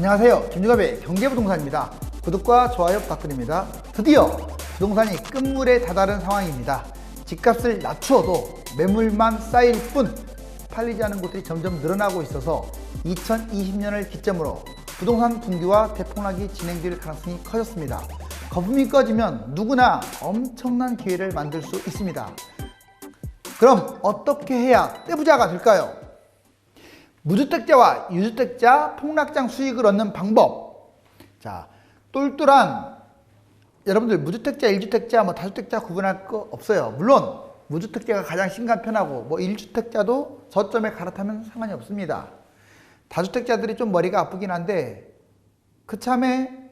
안녕하세요. 김주갑의 경제부동산입니다. 구독과 좋아요 부탁드립니다. 드디어 부동산이 끝물에 다다른 상황입니다. 집값을 낮추어도 매물만 쌓일 뿐 팔리지 않은 곳들이 점점 늘어나고 있어서 2020년을 기점으로 부동산 붕괴와 대폭락이 진행될 가능성이 커졌습니다. 거품이 꺼지면 누구나 엄청난 기회를 만들 수 있습니다. 그럼 어떻게 해야 떼부자가 될까요? 무주택자와 유주택자 폭락장 수익을 얻는 방법. 자, 똘똘한 여러분들 무주택자, 1주택자, 다주택자 구분할 거 없어요. 물론 무주택자가 가장 심간 편하고 1주택자도 저점에 갈아타면 상관이 없습니다. 다주택자들이 좀 머리가 아프긴 한데 그참에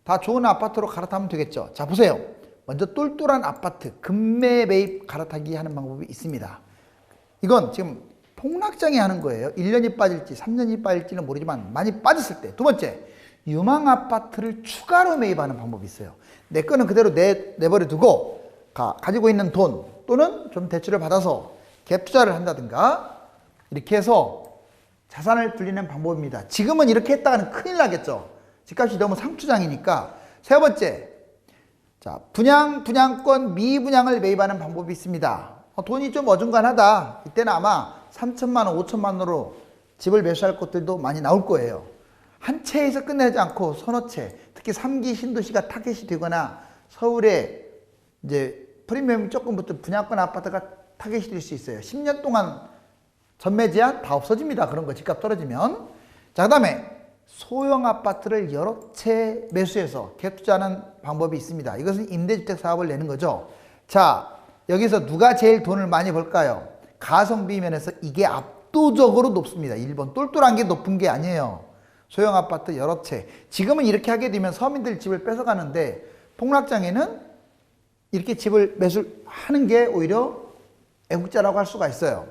다 좋은 아파트로 갈아타면 되겠죠. 자, 보세요. 먼저 똘똘한 아파트 급매 매입 갈아타기 하는 방법이 있습니다. 이건 지금 폭락장에 하는 거예요. 1년이 빠질지 3년이 빠질지는 모르지만 많이 빠졌을 때. 두 번째, 유망 아파트를 추가로 매입하는 방법이 있어요. 내 거는 그대로 내버려 두고 가지고 있는 돈 또는 좀 대출을 받아서 갭 투자를 한다든가 이렇게 해서 자산을 불리는 방법입니다. 지금은 이렇게 했다가는 큰일 나겠죠. 집값이 너무 상투장이니까. 세 번째, 자, 분양권 미분양을 매입하는 방법이 있습니다. 돈이 좀 어중간하다. 이때는 아마 3천만 원, 5천만 원으로 집을 매수할 곳들도 많이 나올 거예요. 한 채에서 끝내지 않고 서너 채, 특히 3기 신도시가 타겟이 되거나 서울에 이제 프리미엄이 조금 붙은 분양권 아파트가 타겟이 될 수 있어요. 10년 동안 전매 제한 다 없어집니다. 그런 거 집값 떨어지면. 자, 그 다음에 소형 아파트를 여러 채 매수해서 갭 투자하는 방법이 있습니다. 이것은 임대주택 사업을 내는 거죠. 자, 여기서 누가 제일 돈을 많이 벌까요? 가성비 면에서 이게 압도적으로 높습니다. 1번 똘똘한 게 높은 게 아니에요. 소형 아파트 여러 채. 지금은 이렇게 하게 되면 서민들 집을 뺏어가는데 폭락장에는 이렇게 집을 매수하는 게 오히려 애국자라고 할 수가 있어요.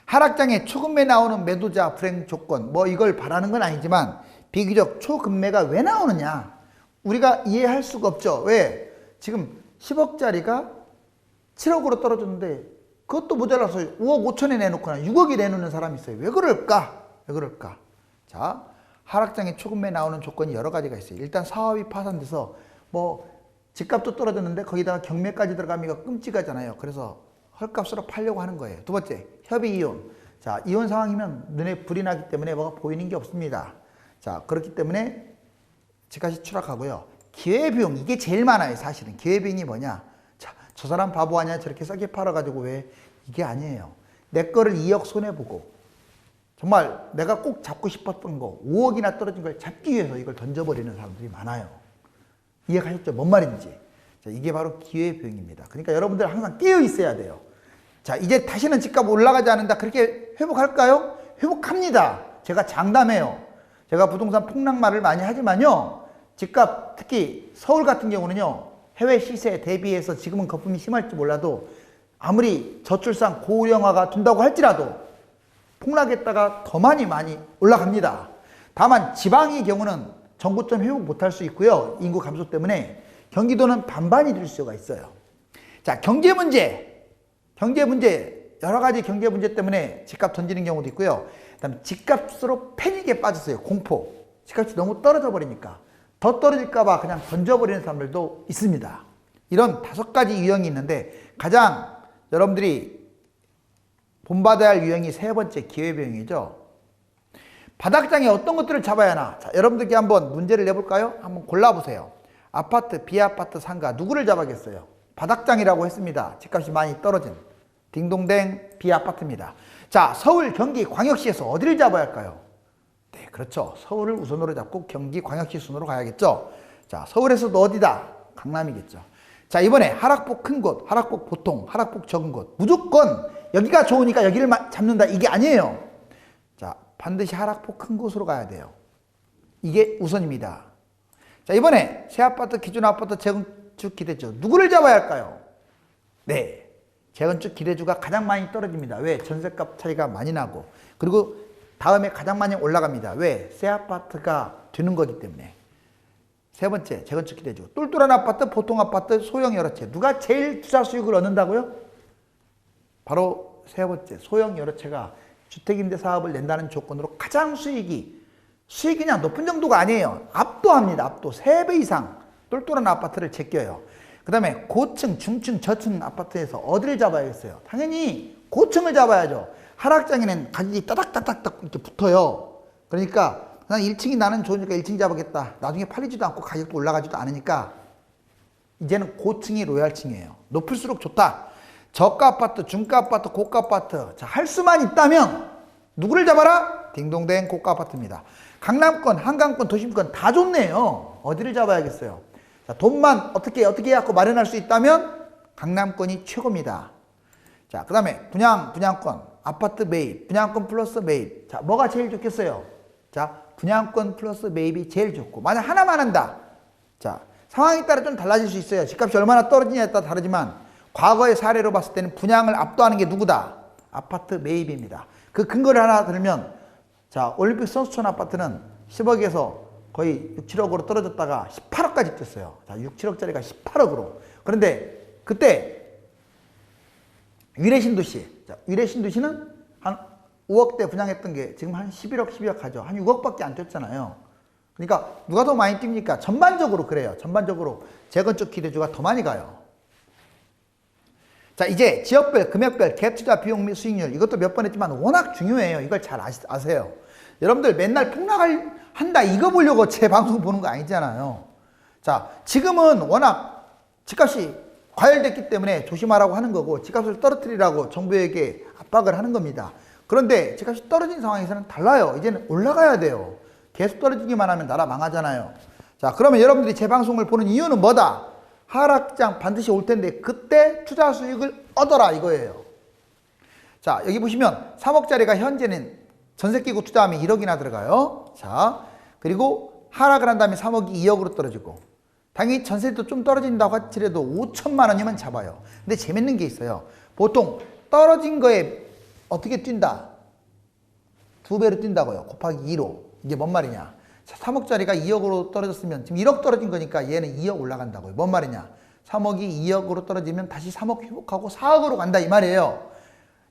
하락장에 초급매 나오는 매도자 불행 조건, 이걸 바라는 건 아니지만 비교적 초급매가 왜 나오느냐? 우리가 이해할 수가 없죠. 왜? 지금 10억짜리가 7억으로 떨어졌는데 그것도 모자라서 5억 5천에 내놓거나 6억에 내놓는 사람이 있어요. 왜 그럴까? 왜 그럴까? 자, 하락장에 초급매 나오는 조건이 여러 가지가 있어요. 일단 사업이 파산돼서 집값도 떨어졌는데 거기다가 경매까지 들어가면 이거 끔찍하잖아요. 그래서 헐값으로 팔려고 하는 거예요. 두 번째, 협의 이혼. 자, 이혼 상황이면 눈에 불이 나기 때문에 뭐가 보이는 게 없습니다. 자, 그렇기 때문에 집값이 추락하고요. 기회비용, 이게 제일 많아요. 사실은 기회비용이 뭐냐? 자, 저 사람 바보 아니야? 저렇게 싸게 팔아가지고 왜? 이게 아니에요. 내 거를 2억 손해보고 정말 내가 꼭 잡고 싶었던 거 5억이나 떨어진 걸 잡기 위해서 이걸 던져버리는 사람들이 많아요. 이해가셨죠? 뭔 말인지. 자, 이게 바로 기회비용입니다. 그러니까 여러분들 항상 깨어 있어야 돼요. 자, 이제 다시는 집값 올라가지 않는다. 그렇게 회복할까요? 회복합니다. 제가 장담해요. 제가 부동산 폭락말을 많이 하지만요. 집값, 특히 서울 같은 경우는요. 해외 시세 대비해서 지금은 거품이 심할지 몰라도 아무리 저출산 고령화가 된다고 할지라도 폭락했다가 더 많이 올라갑니다. 다만 지방의 경우는 전고점 회복 못할 수 있고요. 인구 감소 때문에 경기도는 반반이 될 수가 있어요. 자, 경제 문제, 여러 가지 경제 문제 때문에 집값 던지는 경우도 있고요. 그다음에 집값으로 패닉에 빠졌어요. 공포. 집값이 너무 떨어져 버리니까 더 떨어질까봐 그냥 던져버리는 사람들도 있습니다. 이런 5가지 유형이 있는데 가장 여러분들이 본받아야 할 유형이 세 번째 기회비용이죠. 바닥장에 어떤 것들을 잡아야 하나? 자, 여러분들께 한번 문제를 내볼까요? 한번 골라보세요. 아파트, 비아파트, 상가 누구를 잡아야겠어요? 바닥장이라고 했습니다. 집값이 많이 떨어진 딩동댕 비아파트입니다. 자, 서울, 경기, 광역시에서 어디를 잡아야 할까요? 네, 그렇죠. 서울을 우선으로 잡고 경기, 광역시 순으로 가야겠죠. 자, 서울에서도 어디다? 강남이겠죠. 자, 이번에 하락폭 큰 곳, 하락폭 보통, 하락폭 적은 곳. 무조건 여기가 좋으니까 여기를 잡는다. 이게 아니에요. 자, 반드시 하락폭 큰 곳으로 가야 돼요. 이게 우선입니다. 자, 이번에 새 아파트, 기존 아파트 재건축 기대주 누구를 잡아야 할까요? 네, 재건축 기대주가 가장 많이 떨어집니다. 왜? 전세값 차이가 많이 나고 그리고 다음에 가장 많이 올라갑니다. 왜? 새 아파트가 되는 거기 때문에. 세 번째, 재건축 기대주. 똘똘한 아파트, 보통 아파트, 소형 여러 채. 누가 제일 투자 수익을 얻는다고요? 바로 세 번째, 소형 여러 채가 주택임대 사업을 낸다는 조건으로 가장 수익이 그냥 높은 정도가 아니에요. 압도합니다. 압도. 3배 이상 똘똘한 아파트를 제껴요. 그 다음에 고층, 중층, 저층 아파트에서 어디를 잡아야겠어요? 당연히 고층을 잡아야죠. 하락장에는 가격이 따닥따닥딱 이렇게 붙어요. 그러니까 그냥 1층이 나는 좋으니까 1층 잡아겠다. 나중에 팔리지도 않고 가격도 올라가지도 않으니까 이제는 고층이 로얄층이에요. 높을수록 좋다. 저가 아파트, 중가 아파트, 고가 아파트. 자, 할 수만 있다면 누구를 잡아라? 딩동댕 고가 아파트입니다. 강남권, 한강권, 도심권 다 좋네요. 어디를 잡아야겠어요? 자, 돈만 어떻게 해갖고 마련할 수 있다면 강남권이 최고입니다. 자, 그 다음에 분양권, 아파트 매입, 분양권 플러스 매입. 자, 뭐가 제일 좋겠어요? 자, 분양권 플러스 매입이 제일 좋고, 만약 하나만 한다. 자, 상황에 따라 좀 달라질 수 있어요. 집값이 얼마나 떨어지냐에 따라 다르지만, 과거의 사례로 봤을 때는 분양을 압도하는 게 누구다? 아파트 매입입니다. 그 근거를 하나 들면, 자, 올림픽 선수촌 아파트는 10억에서 거의 6, 7억으로 떨어졌다가 18억까지 뛰었어요. 자, 6, 7억짜리가 18억으로. 그런데 그때 위례신도시, 자, 위례신도시는 한 5억대 분양했던 게 지금 한 11억, 12억 하죠. 한 6억밖에 안 뛰었잖아요. 그러니까 누가 더 많이 뜁니까? 전반적으로 그래요. 전반적으로 재건축 기대주가 더 많이 가요. 자, 이제 지역별, 금액별, 갭투자 비용 및 수익률, 이것도 몇 번 했지만 워낙 중요해요. 이걸 잘 아세요. 여러분들 맨날 폭락을 한다 이거 보려고 제 방송 보는 거 아니잖아요. 자, 지금은 워낙 집값이 과열됐기 때문에 조심하라고 하는 거고, 집값을 떨어뜨리라고 정부에게 압박을 하는 겁니다. 그런데 집값이 떨어진 상황에서는 달라요. 이제는 올라가야 돼요. 계속 떨어지기만 하면 나라 망하잖아요. 자, 그러면 여러분들이 제 방송을 보는 이유는 뭐다? 하락장 반드시 올 텐데 그때 투자 수익을 얻어라 이거예요. 자, 여기 보시면 3억짜리가 현재는 전세 끼고 투자하면 1억이나 들어가요. 자, 그리고 하락을 한 다음에 3억이 2억으로 떨어지고, 당연히 전세도 좀 떨어진다고 하더라도 5천만 원이면 잡아요. 근데 재밌는 게 있어요. 보통 떨어진 거에 어떻게 뛴다? 2배로 뛴다고요. 곱하기 2로. 이게 뭔 말이냐? 자, 3억짜리가 2억으로 떨어졌으면 지금 1억 떨어진 거니까 얘는 2억 올라간다고요. 뭔 말이냐? 3억이 2억으로 떨어지면 다시 3억 회복하고 4억으로 간다 이 말이에요.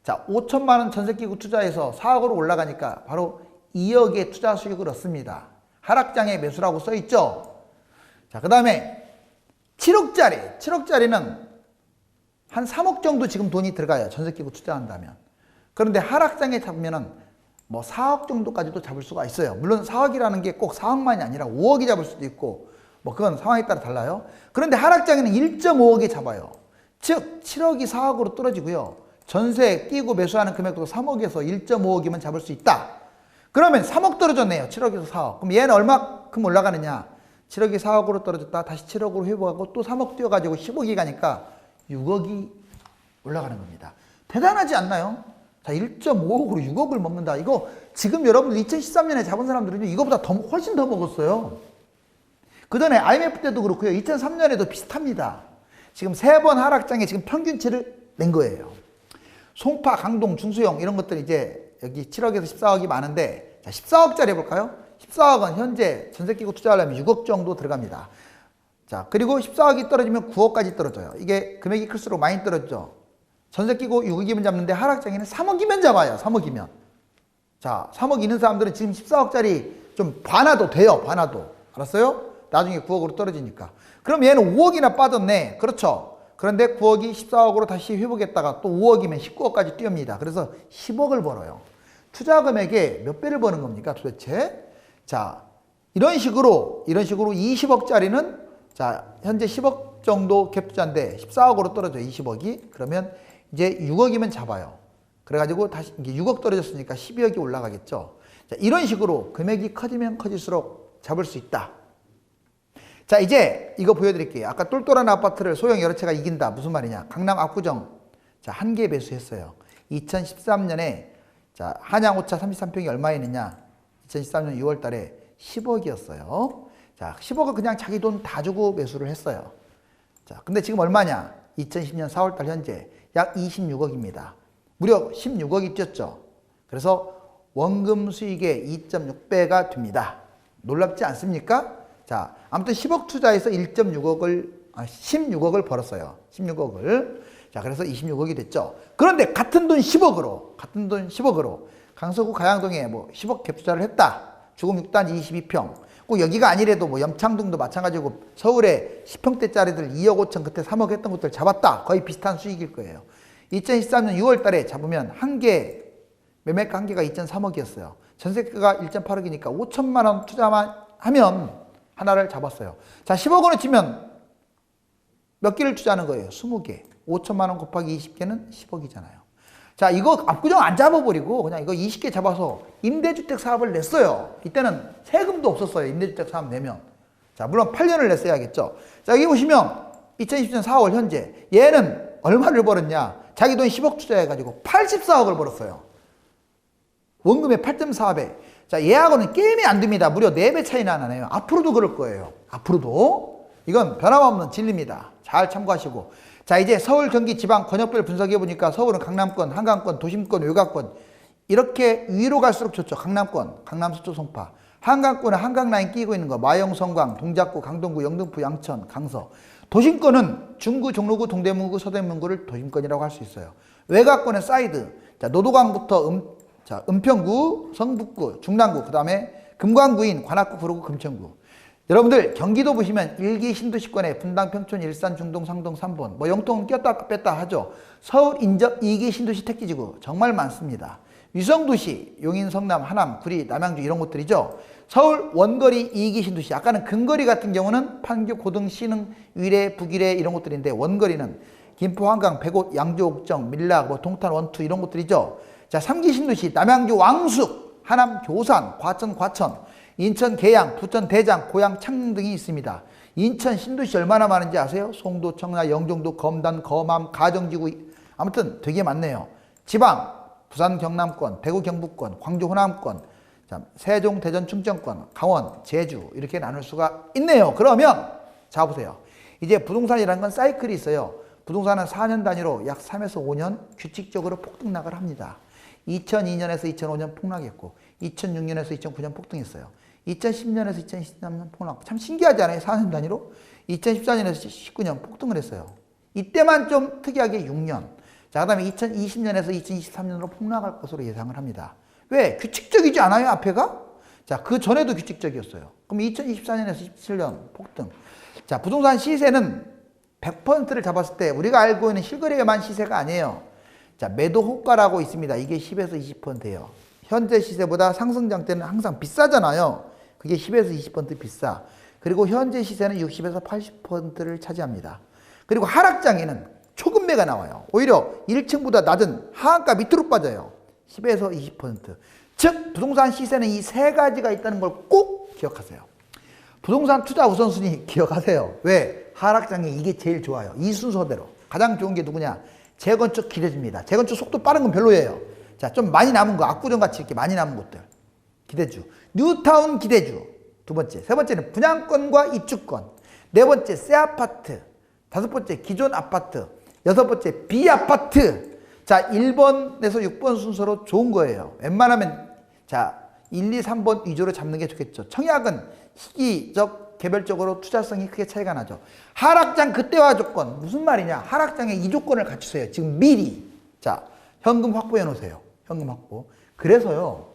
자, 5천만 원 전세 끼고 투자해서 4억으로 올라가니까 바로 2억의 투자 수익을 얻습니다. 하락장에 매수라고 써 있죠. 자, 그 다음에 7억짜리는 한 3억 정도 지금 돈이 들어가요. 전세 끼고 투자한다면. 그런데 하락장에 잡으면은 뭐 4억 정도까지도 잡을 수가 있어요. 물론 4억이라는 게 꼭 4억만이 아니라 5억이 잡을 수도 있고, 뭐 그건 상황에 따라 달라요. 그런데 하락장에는 1.5억에 잡아요. 즉 7억이 4억으로 떨어지고요. 전세 끼고 매수하는 금액도 3억에서 1.5억이면 잡을 수 있다. 그러면 3억 떨어졌네요. 7억에서 4억. 그럼 얘는 얼마큼 올라가느냐? 7억이 4억으로 떨어졌다. 다시 7억으로 회복하고 또 3억 뛰어가지고 10억이 가니까 6억이 올라가는 겁니다. 대단하지 않나요? 자, 1.5억으로 6억을 먹는다. 이거 지금 여러분들 2013년에 잡은 사람들은 이거보다 훨씬 더 먹었어요. 그 전에 IMF 때도 그렇고요. 2003년에도 비슷합니다. 지금 3번 하락장에 지금 평균치를 낸 거예요. 송파, 강동, 중수용 이런 것들이 이제 여기 7억에서 14억이 많은데, 자, 14억짜리 해볼까요? 14억은 현재 전세 끼고 투자하려면 6억 정도 들어갑니다. 자, 그리고 14억이 떨어지면 9억까지 떨어져요. 이게 금액이 클수록 많이 떨어지죠. 전세 끼고 6억이면 잡는데 하락장에는 3억이면 잡아요. 3억이면. 자, 3억 있는 사람들은 지금 14억짜리 좀 반화도 돼요. 반화도. 알았어요? 나중에 9억으로 떨어지니까. 그럼 얘는 5억이나 빠졌네. 그렇죠? 그런데 9억이 14억으로 다시 회복했다가 또 5억이면 19억까지 뛰옵니다. 그래서 10억을 벌어요. 투자 금액에 몇 배를 버는 겁니까 도대체? 자, 이런 식으로 20억짜리는 자, 현재 10억 정도 갭 투자인데 14억으로 떨어져요. 20억이. 그러면 이제 6억이면 잡아요. 그래가지고 다시 이게 6억 떨어졌으니까 12억이 올라가겠죠. 자, 이런 식으로 금액이 커지면 커질수록 잡을 수 있다. 자, 이제 이거 보여드릴게요. 아까 똘똘한 아파트를 소형 여러 채가 이긴다. 무슨 말이냐? 강남 압구정. 자, 한 개 매수했어요. 2013년에 자, 한양 5차 33평이 얼마였느냐? 2013년 6월 달에 10억이었어요. 자, 10억을 그냥 자기 돈 다 주고 매수를 했어요. 자, 근데 지금 얼마냐? 2010년 4월 달 현재 약 26억입니다. 무려 16억이 뛰었죠. 그래서 원금 수익의 2.6배가 됩니다. 놀랍지 않습니까? 자, 아무튼 10억 투자해서 16억을 벌었어요. 16억을. 자, 그래서 26억이 됐죠. 그런데 같은 돈 10억으로 강서구 가양동에 뭐 10억 갭 투자를 했다. 주공 6단지 22평. 꼭 여기가 아니래도 뭐 염창동도 마찬가지고 서울에 10평대짜리들 2억 5천 그때 3억 했던 것들 잡았다. 거의 비슷한 수익일 거예요. 2013년 6월 달에 잡으면 한 개, 매매가 한 개가 2.3억이었어요. 전세가가 1.8억이니까 5천만 원 투자만 하면 하나를 잡았어요. 자, 10억 원을 치면 몇 개를 투자하는 거예요? 20개. 5천만 원 곱하기 20개는 10억이잖아요. 자, 이거 압구정 안 잡아버리고 그냥 이거 20개 잡아서 임대주택 사업을 냈어요. 이때는 세금도 없었어요. 임대주택 사업 내면. 자, 물론 8년을 냈어야겠죠. 자, 여기 보시면 2020년 4월 현재 얘는 얼마를 벌었냐? 자기 돈 10억 투자해가지고 84억을 벌었어요. 원금의 8.4배. 자, 얘하고는 게임이 안 됩니다. 무려 4배 차이나 나네요. 앞으로도 그럴 거예요. 앞으로도. 이건 변함없는 진리입니다. 잘 참고하시고. 자, 이제 서울, 경기, 지방, 권역별 분석해 보니까 서울은 강남권, 한강권, 도심권, 외곽권 이렇게 위로 갈수록 좋죠. 강남권, 강남, 서초, 송파. 한강권은 한강라인 끼고 있는 거. 마영, 성광, 동작구, 강동구, 영등포, 양천, 강서. 도심권은 중구, 종로구, 동대문구, 서대문구를 도심권이라고 할 수 있어요. 외곽권은 사이드. 자, 노도강부터 은평구, 성북구, 중랑구, 그 다음에 금관구인, 관악구, 구로구, 금천구. 여러분들 경기도 보시면 1기 신도시권에 분당, 평촌, 일산, 중동, 상동, 삼본 뭐 영통은 꼈다 뺐다 하죠. 서울 인접 2기 신도시 택지지구 정말 많습니다. 위성도시, 용인, 성남, 하남, 구리, 남양주 이런 곳들이죠. 서울 원거리 2기 신도시. 아까는 근거리 같은 경우는 판교, 고등, 신흥, 위례, 북위례 이런 곳들인데 원거리는 김포, 한강, 백옷, 양주, 옥정, 밀락, 뭐 동탄, 원투 이런 곳들이죠. 자, 3기 신도시 남양주, 왕숙, 하남, 교산, 과천, 인천, 계양, 부천, 대장, 고양, 창릉 등이 있습니다. 인천 신도시 얼마나 많은지 아세요? 송도, 청라, 영종도, 검단, 거암, 가정지구 아무튼 되게 많네요. 지방, 부산, 경남권, 대구, 경북권, 광주, 호남권, 세종, 대전, 충청권, 강원, 제주 이렇게 나눌 수가 있네요. 그러면 자 보세요. 이제 부동산이라는 건 사이클이 있어요. 부동산은 4년 단위로 약 3에서 5년 규칙적으로 폭등락을 합니다. 2002년에서 2005년 폭락했고 2006년에서 2009년 폭등했어요. 2010년에서 2013년 폭락. 참 신기하지 않아요? 4년 단위로. 2014년에서 19년 폭등을 했어요. 이때만 좀 특이하게 6년. 자, 그 다음에 2020년에서 2023년으로 폭락할 것으로 예상을 합니다. 왜? 규칙적이지 않아요? 앞에가? 자, 그 전에도 규칙적이었어요. 그럼 2024년에서 17년 폭등. 자, 부동산 시세는 100%를 잡았을 때 우리가 알고 있는 실거래만 시세가 아니에요. 자, 매도 호가라고 있습니다. 이게 10에서 20%예요. 현재 시세보다 상승장 때는 항상 비싸잖아요. 그게 10에서 20% 비싸. 그리고 현재 시세는 60에서 80%를 차지합니다. 그리고 하락장에는 초급매가 나와요. 오히려 1층보다 낮은 하한가 밑으로 빠져요. 10에서 20%. 즉 부동산 시세는 이 세 가지가 있다는 걸 꼭 기억하세요. 부동산 투자 우선순위 기억하세요. 왜? 하락장에 이게 제일 좋아요. 이 순서대로. 가장 좋은 게 누구냐? 재건축 기대주입니다. 재건축 속도 빠른 건 별로예요. 자, 좀 많이 남은 거, 압구정같이 이렇게 많이 남은 곳들. 기대주. 뉴타운 기대주. 두 번째. 세 번째는 분양권과 입주권. 네 번째, 새 아파트. 다섯 번째, 기존 아파트. 여섯 번째, 비아파트. 자, 1번에서 6번 순서로 좋은 거예요. 웬만하면, 자, 1, 2, 3번 위주로 잡는 게 좋겠죠. 청약은 시기적, 개별적으로 투자성이 크게 차이가 나죠. 하락장 그때와 조건. 무슨 말이냐? 하락장에 이 조건을 갖추세요. 지금 미리. 자, 현금 확보해 놓으세요. 현금 확보. 그래서,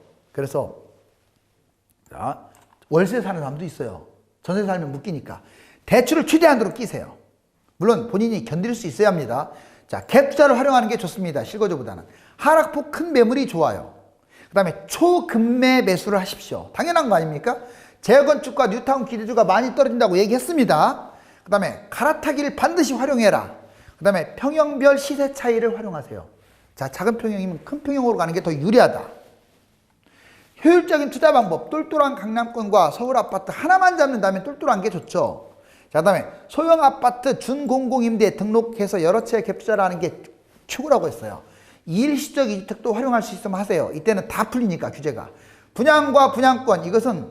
자, 월세 사는 사람도 있어요. 전세 살면 묶이니까. 대출을 최대한으로 끼세요. 물론 본인이 견딜 수 있어야 합니다. 자, 갭 투자를 활용하는 게 좋습니다. 실거주보다는. 하락폭 큰 매물이 좋아요. 그 다음에 초급매 매수를 하십시오. 당연한 거 아닙니까? 재건축과 뉴타운 기대주가 많이 떨어진다고 얘기했습니다. 그 다음에 갈아타기를 반드시 활용해라. 그 다음에 평형별 시세 차이를 활용하세요. 자, 작은 평형이면 큰 평형으로 가는 게 더 유리하다. 효율적인 투자 방법, 똘똘한 강남권과 서울 아파트 하나만 잡는다면 똘똘한 게 좋죠. 자, 그 다음에 소형 아파트 준공공임대 등록해서 여러 채 갭 투자를 하는 게 최고라고 했어요. 일시적 이주택도 활용할 수 있으면 하세요. 이때는 다 풀리니까 규제가. 분양과 분양권, 이것은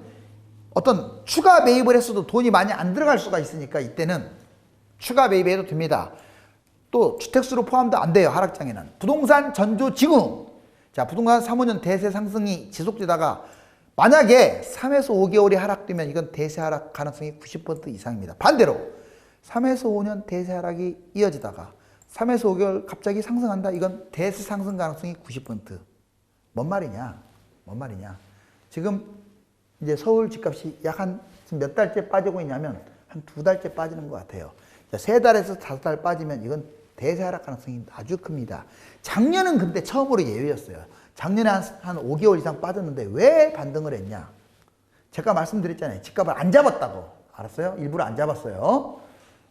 어떤 추가 매입을 했어도 돈이 많이 안 들어갈 수가 있으니까 이때는 추가 매입해도 됩니다. 또 주택수로 포함도 안 돼요. 하락장에는. 부동산 전조징후. 자, 부동산 3, 5년 대세 상승이 지속되다가 만약에 3에서 5개월이 하락되면 이건 대세 하락 가능성이 90% 이상입니다. 반대로 3에서 5년 대세 하락이 이어지다가 3에서 5개월 갑자기 상승한다. 이건 대세 상승 가능성이 90%. 뭔 말이냐? 뭔 말이냐? 지금 이제 서울 집값이 약 한 몇 달째 빠지고 있냐면 한 2달째 빠지는 것 같아요. 3달에서 5달 빠지면 이건 대세 하락 가능성이 아주 큽니다. 작년은 근데 처음으로 예외였어요. 작년에 한 5개월 이상 빠졌는데 왜 반등을 했냐? 제가 말씀드렸잖아요. 집값을 안 잡았다고. 알았어요? 일부러 안 잡았어요.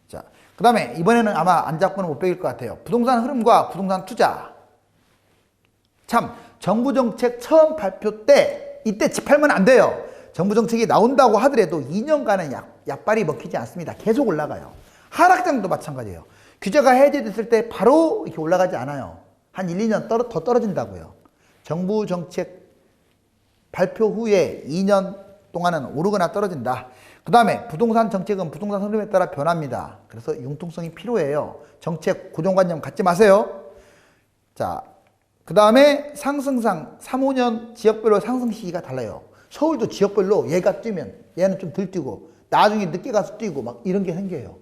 자, 그 다음에 이번에는 아마 안 잡고는 못 베길 것 같아요. 부동산 흐름과 부동산 투자. 참, 정부 정책 처음 발표 때 이때 집 팔면 안 돼요. 정부 정책이 나온다고 하더라도 2년간은 약발이 먹히지 않습니다. 계속 올라가요. 하락장도 마찬가지예요. 규제가 해제됐을 때 바로 이렇게 올라가지 않아요. 한 1, 2년 더 떨어진다고요. 정부 정책 발표 후에 2년 동안은 오르거나 떨어진다. 그 다음에 부동산 정책은 부동산 흐름에 따라 변합니다. 그래서 융통성이 필요해요. 정책 고정관념 갖지 마세요. 자, 그 다음에 상승상 3, 5년 지역별로 상승 시기가 달라요. 서울도 지역별로 얘가 뛰면 얘는 좀 덜 뛰고 나중에 늦게 가서 뛰고 막 이런 게 생겨요.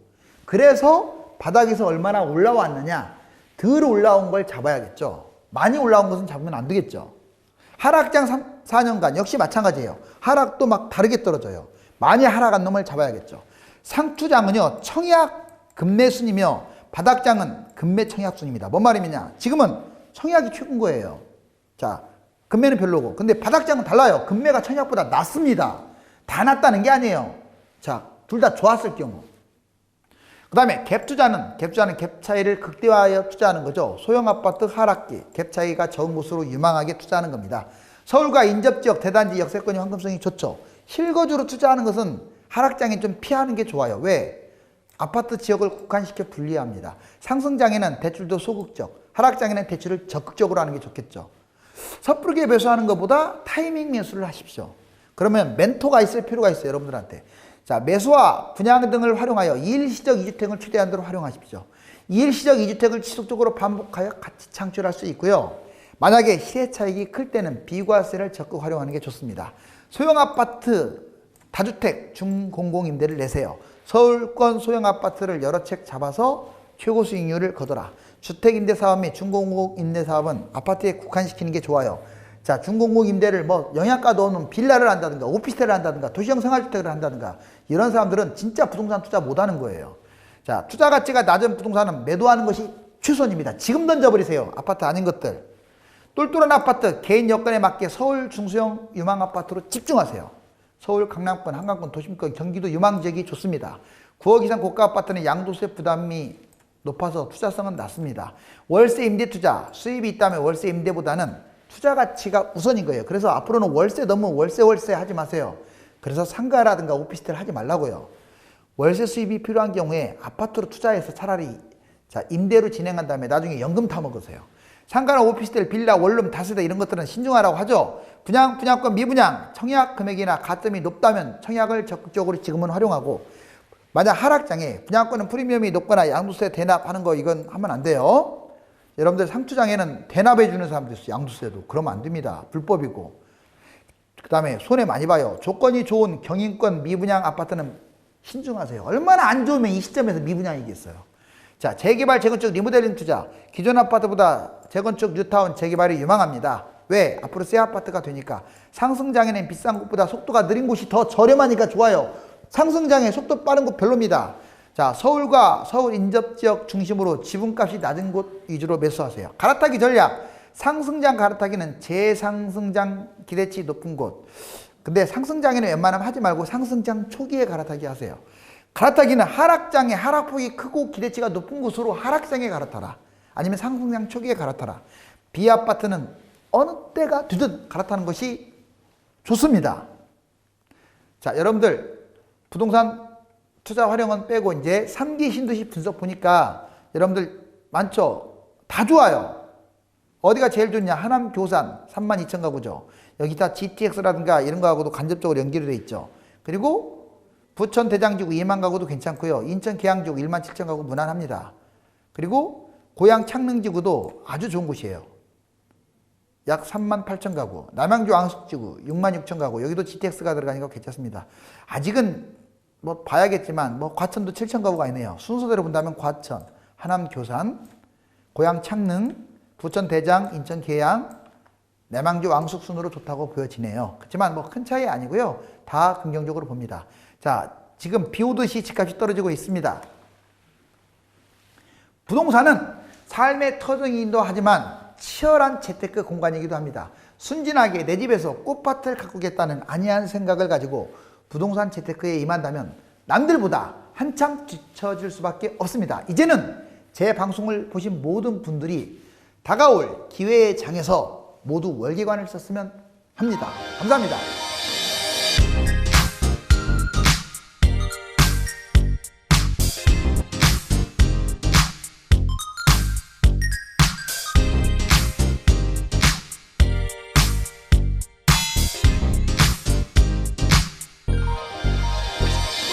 그래서 바닥에서 얼마나 올라왔느냐, 덜 올라온 걸 잡아야겠죠. 많이 올라온 것은 잡으면 안 되겠죠. 하락장 3, 4년간 역시 마찬가지예요. 하락도 막 다르게 떨어져요. 많이 하락한 놈을 잡아야겠죠. 상투장은요, 청약 급매순이며 바닥장은 급매 청약순입니다. 뭔 말이냐? 지금은 청약이 최고인 거예요. 자, 급매는 별로고. 근데 바닥장은 달라요. 급매가 청약보다 낮습니다. 다 낮다는 게 아니에요. 자, 둘 다 좋았을 경우. 그 다음에 갭투자는 갭 차이를 극대화하여 투자하는 거죠. 소형 아파트 하락기, 갭 차이가 적은 곳으로 유망하게 투자하는 겁니다. 서울과 인접지역, 대단지, 역세권이 황금성이 좋죠. 실거주로 투자하는 것은 하락장에 좀 피하는 게 좋아요. 왜? 아파트 지역을 국한시켜 분리합니다. 상승장에는 대출도 소극적, 하락장에는 대출을 적극적으로 하는 게 좋겠죠. 섣부르게 매수하는 것보다 타이밍 매수를 하십시오. 그러면 멘토가 있을 필요가 있어요, 여러분들한테. 자, 매수와 분양 등을 활용하여 일시적 이주택을 최대한도로 활용하십시오. 일시적 이주택을 지속적으로 반복하여 가치 창출할 수 있고요. 만약에 시세 차익이 클 때는 비과세를 적극 활용하는 게 좋습니다. 소형 아파트, 다주택, 중공공임대를 내세요. 서울권 소형 아파트를 여러 채 잡아서 최고 수익률을 거둬라. 주택임대사업 및 중공공임대사업은 아파트에 국한시키는 게 좋아요. 자, 중공공임대를 뭐 영양가도 없는 빌라를 한다든가 오피스텔을 한다든가 도시형 생활주택을 한다든가 이런 사람들은 진짜 부동산 투자 못하는 거예요. 자, 투자 가치가 낮은 부동산은 매도하는 것이 최선입니다. 지금 던져버리세요. 아파트 아닌 것들. 똘똘한 아파트, 개인 여건에 맞게 서울 중소형 유망 아파트로 집중하세요. 서울, 강남권, 한강권, 도심권, 경기도 유망 지역이 좋습니다. 9억 이상 고가 아파트는 양도세 부담이 높아서 투자성은 낮습니다. 월세 임대 투자, 수입이 있다면 월세 임대보다는 투자 가치가 우선인 거예요. 그래서 앞으로는 월세 너무 월세 하지 마세요. 그래서 상가라든가 오피스텔 하지 말라고요. 월세 수입이 필요한 경우에 아파트로 투자해서 차라리 자, 임대로 진행한 다음에 나중에 연금 타먹으세요. 상가나 오피스텔, 빌라, 원룸, 다세대 이런 것들은 신중하라고 하죠. 분양권, 미분양, 청약 금액이나 가점이 높다면 청약을 적극적으로 지금은 활용하고 만약 하락장에 분양권은 프리미엄이 높거나 양도세 대납하는 거 이건 하면 안 돼요. 여러분들 상투장에는 대납해 주는 사람도 있어요. 양도세도. 그러면 안 됩니다. 불법이고. 그 다음에 손해 많이 봐요. 조건이 좋은 경인권 미분양 아파트는 신중하세요. 얼마나 안 좋으면 이 시점에서 미분양이겠어요. 자, 재개발, 재건축, 리모델링 투자. 기존 아파트보다 재건축, 뉴타운, 재개발이 유망합니다. 왜? 앞으로 새 아파트가 되니까. 상승장에는 비싼 곳보다 속도가 느린 곳이 더 저렴하니까 좋아요. 상승장에 속도 빠른 곳 별로입니다. 자, 서울과 서울 인접지역 중심으로 지분값이 낮은 곳 위주로 매수하세요. 갈아타기 전략. 상승장 갈아타기는 재상승장 기대치 높은 곳. 근데 상승장에는 웬만하면 하지 말고 상승장 초기에 갈아타기 하세요. 갈아타기는 하락장에 하락폭이 크고 기대치가 높은 곳으로 하락장에 갈아타라. 아니면 상승장 초기에 갈아타라. B아파트는 어느 때가 되든 갈아타는 것이 좋습니다. 자, 여러분들 부동산 투자 활용은 빼고 이제 3기 신도시 분석 보니까 여러분들 많죠? 다 좋아요. 어디가 제일 좋냐? 하남 교산 32,000가구죠. 여기 다 GTX라든가 이런 거하고도 간접적으로 연결이 돼 있죠. 그리고 부천 대장지구 2만 가구도 괜찮고요. 인천 계양지구 17,000가구 무난합니다. 그리고 고양 창릉지구도 아주 좋은 곳이에요. 약 38,000가구. 남양주 앙숙지구 66,000가구. 여기도 GTX가 들어가니까 괜찮습니다. 아직은 뭐 봐야겠지만 뭐 과천도 7,000가구가 있네요. 순서대로 본다면 과천, 하남 교산, 고양 창릉, 부천 대장, 인천 계양, 내망주 왕숙순으로 좋다고 보여지네요. 그렇지만 뭐 큰 차이 아니고요. 다 긍정적으로 봅니다. 자, 지금 비 오듯이 집값이 떨어지고 있습니다. 부동산은 삶의 터전이기도 하지만 치열한 재테크 공간이기도 합니다. 순진하게 내 집에서 꽃밭을 가꾸겠다는 안이한 생각을 가지고 부동산 재테크에 임한다면 남들보다 한참 뒤처질 수밖에 없습니다. 이제는 제 방송을 보신 모든 분들이 다가올 기회의 장에서 모두 월계관을 썼으면 합니다. 감사합니다.